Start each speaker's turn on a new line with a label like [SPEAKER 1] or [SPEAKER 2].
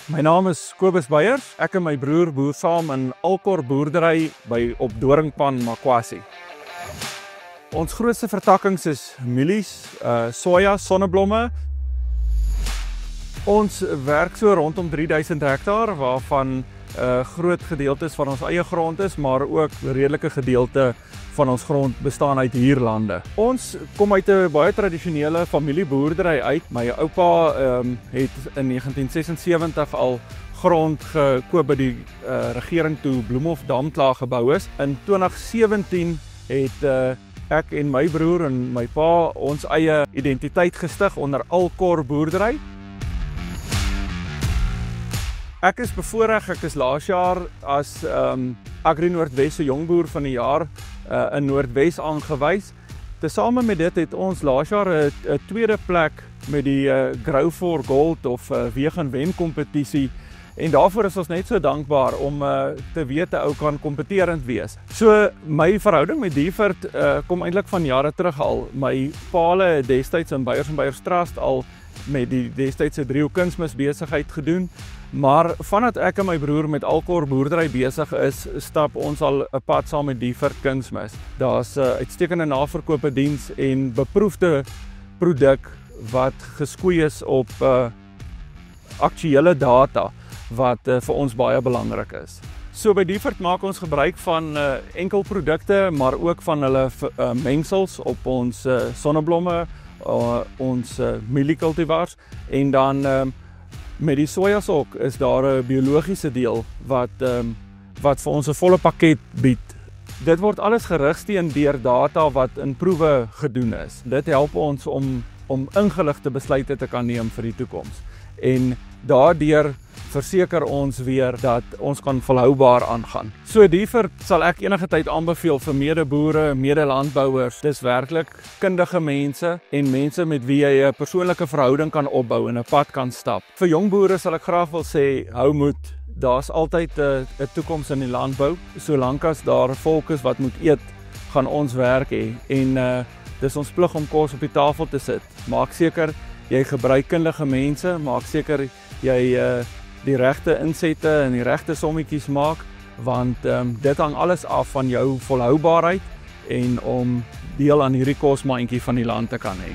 [SPEAKER 1] My naam is Kobus Beyers. Ek en my broer boer saam in Alkor boerdery op Doringpan, Makwasi. Ons grootste vertakkings is mielies, soja, sonneblomme. Ons werk so rondom 3000 hektaar waarvan groot gedeeltes van ons eie grond is, maar ook 'n redelike gedeelte van ons grond bestaan uit huurlande. Ons kom uit 'n baie tradisionele familieboerdery uit. My oupa het in 1976 al grond gekoop by die regering toe Bloemhofdam klaar gebou is. In 2017 het ek en my broer en my pa ons eie identiteit gestig onder Alkor boerdery. Ek is bevoorreg, ek is laas jaar as Agri Noordwes se jongboer van die jaar in Noordwes aangewys. Tesame met dit het ons laas jaar 'n tweede plek met die Grow for Gold of Weeg en Wen kompetisie. En daarvoor is ons net so dankbaar om te weet 'n ou kan kompeterend wees. So my verhouding met Diefert kom eintlik van jare terug al. My paal destyds in Beyers & Beyers Trust al met die destydse Driehoek Kunsmis besigheid gedoen. Maar vandat ek en my broer met Alkor boerdery besig is, stap ons al 'n pad saam met Diefert Kunsmis. Daar's 'n uitstekende naverkope diens en beproefde produk wat geskoei is op aktuele data wat vir ons baie belangrik is. So by Diefert maak ons gebruik van enkel produkte, maar ook van hulle mengsels op ons sonneblomme, ons mieliekultivars en dan met die sojas ook is daar 'n biologiese deel wat vir ons 'n volle pakket bied. Dit word alles gerigsteen deur data wat in proewe gedoen is. Dit help ons om ingeligte besluite te kan neem vir die toekoms. En daardeur verseker ons weer dat ons kan volhoubaar aangaan. So Diefert sal ek enige tyd aanbeveel vir medeboere, medelandbouers. Dis werklik kundige mense en mense met wie jy 'n persoonlike verhouding kan opbou en 'n pad kan stap. Vir jong boere sal ek graag wil sê, hou moed. Daar's altyd 'n toekoms in die landbou. Solank as daar volk is wat moet eet, gaan ons werk hê en dis ons plig om kos op die tafel te sit. Maak seker jy gebruik kundige mense, maak seker jy die regte insette en die regte sommetjies maak, want dit hang alles af van jou volhoubaarheid en om deel aan hierdie kosmandjie van die land te kan hê.